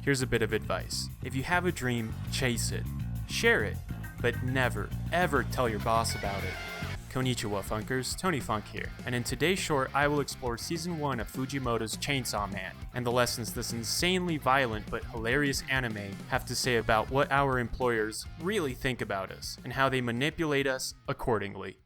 Here's a bit of advice. If you have a dream, chase it. Share it, but never, ever tell your boss about it. Konnichiwa Funkers, Tony Funk here, and in today's short I will explore Season 1 of Fujimoto's Chainsaw Man, and the lessons this insanely violent but hilarious anime have to say about what our employers really think about us, and how they manipulate us accordingly.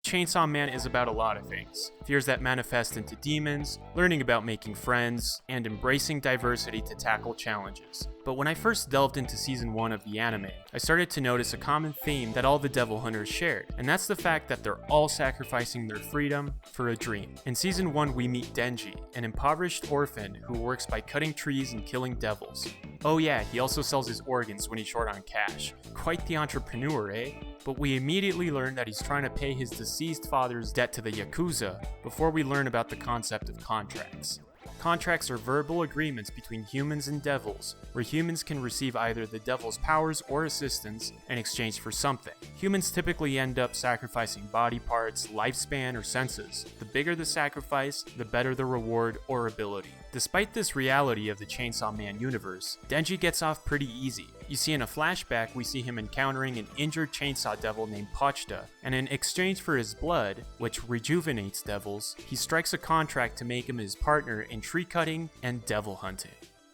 Chainsaw Man is about a lot of things. Fears that manifest into demons, learning about making friends, and embracing diversity to tackle challenges. But when I first delved into Season 1 of the anime, I started to notice a common theme that all the Devil Hunters shared, and that's the fact that they're all sacrificing their freedom for a dream. In Season 1 we meet Denji, an impoverished orphan who works by cutting trees and killing devils. Oh yeah, he also sells his organs when he's short on cash. Quite the entrepreneur, eh? But we immediately learn that he's trying to pay his deceased father's debt to the Yakuza before we learn about the concept of contracts. Contracts are verbal agreements between humans and devils, where humans can receive either the devil's powers or assistance in exchange for something. Humans typically end up sacrificing body parts, lifespan, or senses. The bigger the sacrifice, the better the reward or ability. Despite this reality of the Chainsaw Man universe, Denji gets off pretty easy. You see, in a flashback, we see him encountering an injured chainsaw devil named Pochta, and in exchange for his blood, which rejuvenates devils, he strikes a contract to make him his partner in tree cutting and devil hunting.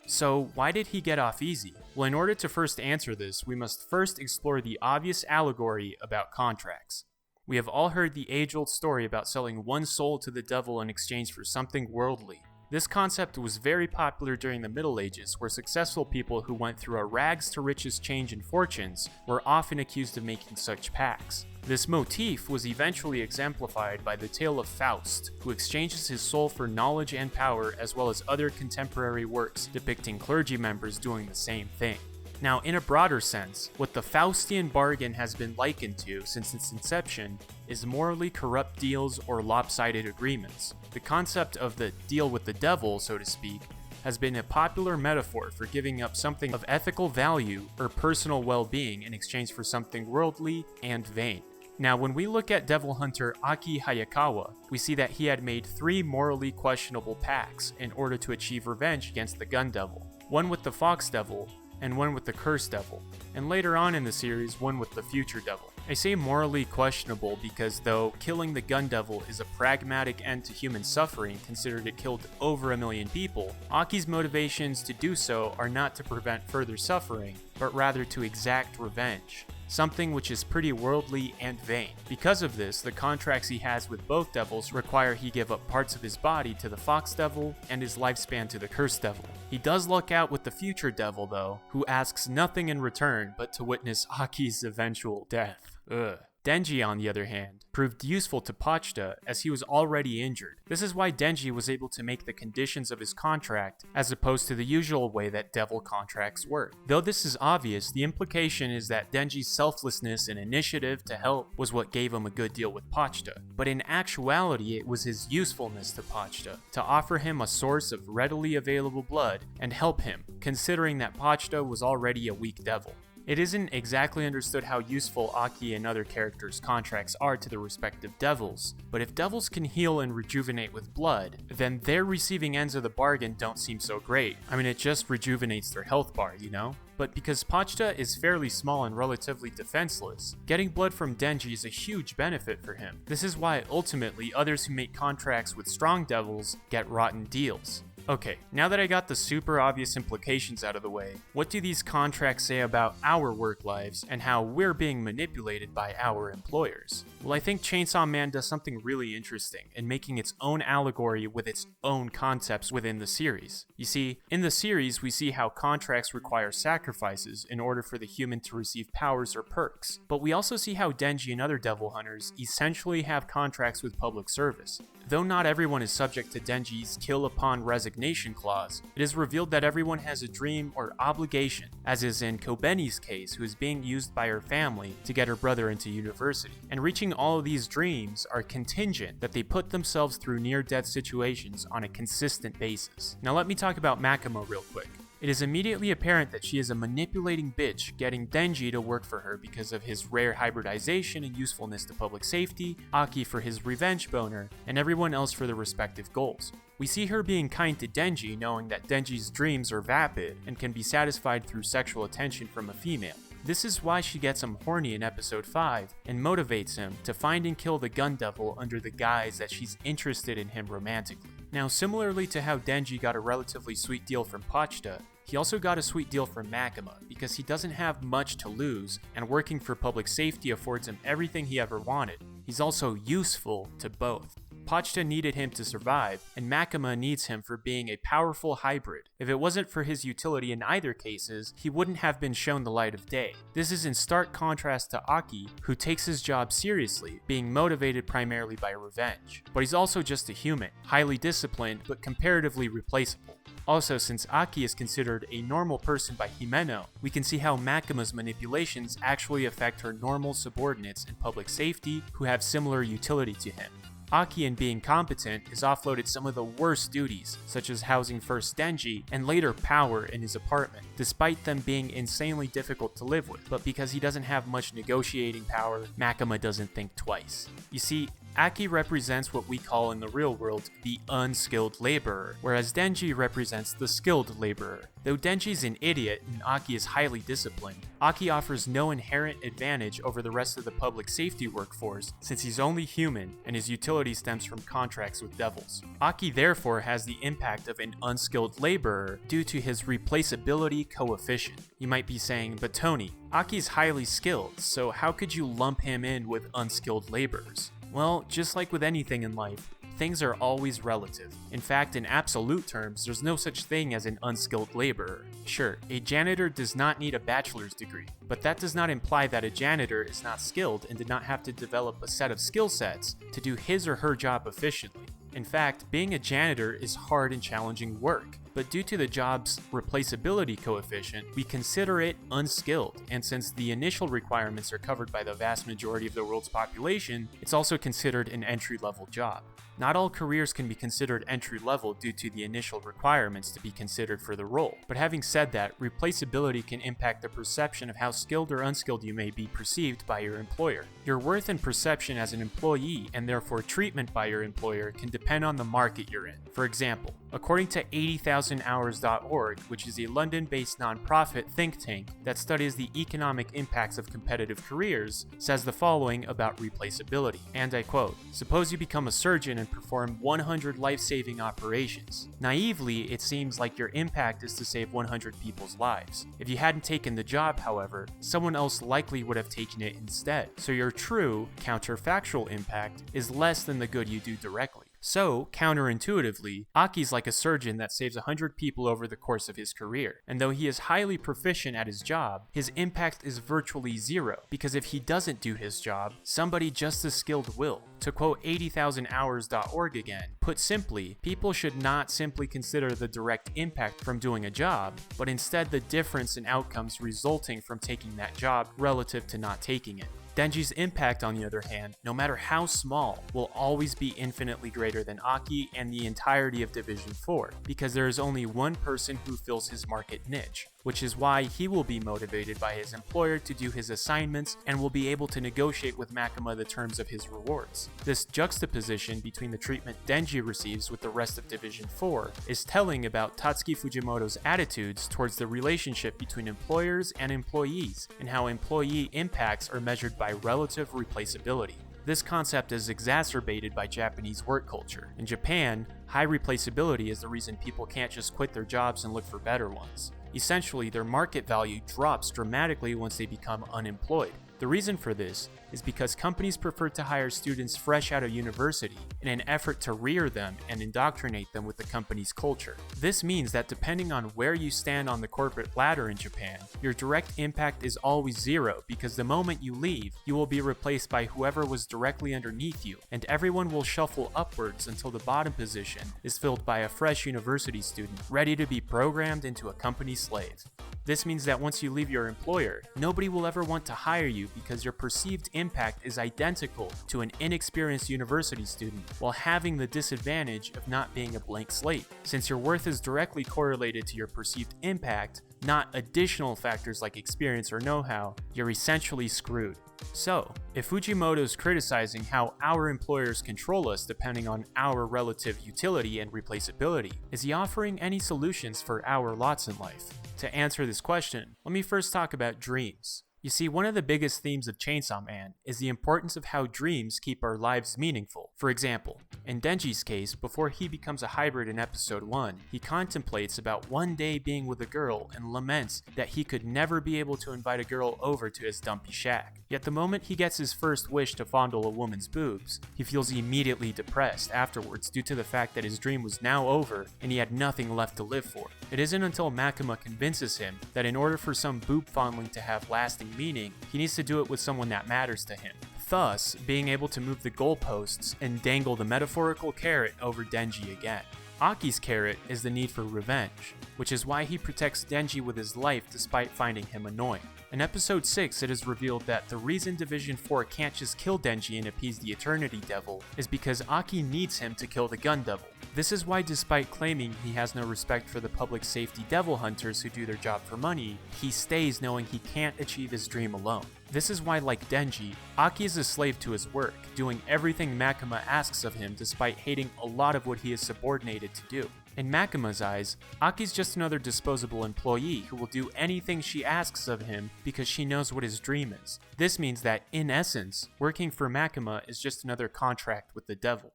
So why did he get off easy? Well, in order to first answer this, we must first explore the obvious allegory about contracts. We have all heard the age-old story about selling one soul to the devil in exchange for something worldly. This concept was very popular during the Middle Ages, where successful people who went through a rags to riches change in fortunes were often accused of making such pacts. This motif was eventually exemplified by the tale of Faust, who exchanges his soul for knowledge and power, as well as other contemporary works depicting clergy members doing the same thing. Now, in a broader sense, what the Faustian bargain has been likened to since its inception is morally corrupt deals or lopsided agreements. The concept of the deal with the devil, so to speak, has been a popular metaphor for giving up something of ethical value or personal well-being in exchange for something worldly and vain. Now, when we look at Devil Hunter Aki Hayakawa, we see that he had made 3 morally questionable pacts in order to achieve revenge against the Gun Devil. One with the Fox Devil, and one with the Curse Devil, and later on in the series, one with the Future Devil. I say morally questionable because though killing the Gun Devil is a pragmatic end to human suffering, considered it killed over 1 million people, Aki's motivations to do so are not to prevent further suffering, but rather to exact revenge. Something which is pretty worldly and vain. Because of this, the contracts he has with both devils require he give up parts of his body to the Fox Devil and his lifespan to the Curse Devil. He does luck out with the Future Devil though, who asks nothing in return but to witness Aki's eventual death. Ugh. Denji, on the other hand, proved useful to Pochta as he was already injured. This is why Denji was able to make the conditions of his contract as opposed to the usual way that devil contracts work. Though this is obvious, the implication is that Denji's selflessness and initiative to help was what gave him a good deal with Pochta. But in actuality, it was his usefulness to Pochta, to offer him a source of readily available blood and help him, considering that Pochta was already a weak devil. It isn't exactly understood how useful Aki and other characters' contracts are to the respective devils, but if devils can heal and rejuvenate with blood, then their receiving ends of the bargain don't seem so great. I mean, it just rejuvenates their health bar, you know? But because Pochta is fairly small and relatively defenseless, getting blood from Denji is a huge benefit for him. This is why ultimately others who make contracts with strong devils get rotten deals. Okay, now that I got the super obvious implications out of the way, what do these contracts say about our work lives and how we're being manipulated by our employers? Well, I think Chainsaw Man does something really interesting in making its own allegory with its own concepts within the series. You see, in the series, we see how contracts require sacrifices in order for the human to receive powers or perks, but we also see how Denji and other devil hunters essentially have contracts with public service. Though not everyone is subject to Denji's kill upon resignation clause, it is revealed that everyone has a dream or obligation, as is in Kobeni's case, who is being used by her family to get her brother into university. And reaching all of these dreams are contingent that they put themselves through near-death situations on a consistent basis. Now let me talk about Makima real quick. It is immediately apparent that she is a manipulating bitch, getting Denji to work for her because of his rare hybridization and usefulness to public safety, Aki for his revenge boner, and everyone else for their respective goals. We see her being kind to Denji, knowing that Denji's dreams are vapid and can be satisfied through sexual attention from a female. This is why she gets him horny in episode 5 and motivates him to find and kill the gun devil under the guise that she's interested in him romantically. Now, similarly to how Denji got a relatively sweet deal from Pochta, he also got a sweet deal from Makima because he doesn't have much to lose and working for public safety affords him everything he ever wanted. He's also useful to both. Pochta needed him to survive, and Makima needs him for being a powerful hybrid. If it wasn't for his utility in either cases, he wouldn't have been shown the light of day. This is in stark contrast to Aki, who takes his job seriously, being motivated primarily by revenge. But he's also just a human, highly disciplined, but comparatively replaceable. Also, since Aki is considered a normal person by Himeno, we can see how Makima's manipulations actually affect her normal subordinates in public safety who have similar utility to him. Aki, in being competent, is offloaded some of the worst duties, such as housing first Denji and later Power in his apartment, despite them being insanely difficult to live with. But because he doesn't have much negotiating power, Makima doesn't think twice. You see, Aki represents what we call in the real world the unskilled laborer, whereas Denji represents the skilled laborer. Though Denji's an idiot and Aki is highly disciplined, Aki offers no inherent advantage over the rest of the public safety workforce since he's only human and his utility stems from contracts with devils. Aki therefore has the impact of an unskilled laborer due to his replaceability coefficient. You might be saying, but Tony, Aki's highly skilled, so how could you lump him in with unskilled laborers? Well, just like with anything in life, things are always relative. In fact, in absolute terms, there's no such thing as an unskilled laborer. Sure, a janitor does not need a bachelor's degree, but that does not imply that a janitor is not skilled and did not have to develop a set of skill sets to do his or her job efficiently. In fact, being a janitor is hard and challenging work, but due to the job's replaceability coefficient, we consider it unskilled, and since the initial requirements are covered by the vast majority of the world's population, it's also considered an entry-level job. Not all careers can be considered entry-level due to the initial requirements to be considered for the role, but having said that, replaceability can impact the perception of how skilled or unskilled you may be perceived by your employer. Your worth and perception as an employee, and therefore treatment by your employer, can depend on the market you're in. For example, according to 80,000hours.org, which is a London-based nonprofit think tank that studies the economic impacts of competitive careers, says the following about replaceability, and I quote, "Suppose you become a surgeon and perform 100 life-saving operations. Naively, it seems like your impact is to save 100 people's lives. If you hadn't taken the job, however, someone else likely would have taken it instead. So your true, counterfactual impact is less than the good you do directly." So, counterintuitively, Aki's like a surgeon that saves 100 people over the course of his career, and though he is highly proficient at his job, his impact is virtually zero, because if he doesn't do his job, somebody just as skilled will. To quote 80,000hours.org again, put simply, people should not simply consider the direct impact from doing a job, but instead the difference in outcomes resulting from taking that job relative to not taking it. Denji's impact, on the other hand, no matter how small, will always be infinitely greater than Aki and the entirety of Division 4, because there is only one person who fills his market niche, which is why he will be motivated by his employer to do his assignments and will be able to negotiate with Makima the terms of his rewards. This juxtaposition between the treatment Denji receives with the rest of Division 4 is telling about Tatsuki Fujimoto's attitudes towards the relationship between employers and employees, and how employee impacts are measured by relative replaceability. This concept is exacerbated by Japanese work culture. In Japan, high replaceability is the reason people can't just quit their jobs and look for better ones. Essentially, their market value drops dramatically once they become unemployed. The reason for this is because companies prefer to hire students fresh out of university in an effort to rear them and indoctrinate them with the company's culture. This means that depending on where you stand on the corporate ladder in Japan, your direct impact is always zero, because the moment you leave, you will be replaced by whoever was directly underneath you, and everyone will shuffle upwards until the bottom position is filled by a fresh university student ready to be programmed into a company slave. This means that once you leave your employer, nobody will ever want to hire you because your perceived impact is identical to an inexperienced university student, while having the disadvantage of not being a blank slate. Since your worth is directly correlated to your perceived impact, not additional factors like experience or know-how, you're essentially screwed. So, if Fujimoto's criticizing how our employers control us depending on our relative utility and replaceability, is he offering any solutions for our lots in life? To answer this question, let me first talk about dreams. You see, one of the biggest themes of Chainsaw Man is the importance of how dreams keep our lives meaningful. For example, in Denji's case, before he becomes a hybrid in episode 1, he contemplates about one day being with a girl and laments that he could never be able to invite a girl over to his dumpy shack. Yet the moment he gets his first wish to fondle a woman's boobs, he feels immediately depressed afterwards due to the fact that his dream was now over and he had nothing left to live for. It isn't until Makima convinces him that in order for some boob fondling to have lasting meaning, he needs to do it with someone that matters to him, thus being able to move the goalposts and dangle the metaphorical carrot over Denji again. Aki's carrot is the need for revenge, which is why he protects Denji with his life despite finding him annoying. In episode 6, it is revealed that the reason Division 4 can't just kill Denji and appease the Eternity Devil is because Aki needs him to kill the Gun Devil. This is why, despite claiming he has no respect for the public safety devil hunters who do their job for money, he stays knowing he can't achieve his dream alone. This is why, like Denji, Aki is a slave to his work, doing everything Makima asks of him despite hating a lot of what he is subordinated to do. In Makima's eyes, Aki's just another disposable employee who will do anything she asks of him because she knows what his dream is. This means that, in essence, working for Makima is just another contract with the devil.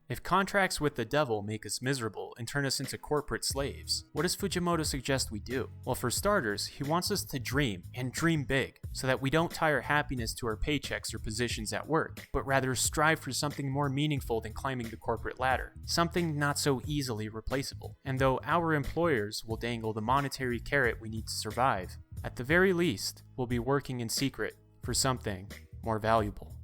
If contracts with the devil make us miserable and turn us into corporate slaves, what does Fujimoto suggest we do? Well, for starters, he wants us to dream, and dream big, so that we don't tie our happiness to our paychecks or positions at work, but rather strive for something more meaningful than climbing the corporate ladder, something not so easily replaceable. And though our employers will dangle the monetary carrot we need to survive, at the very least, we'll be working in secret for something more valuable.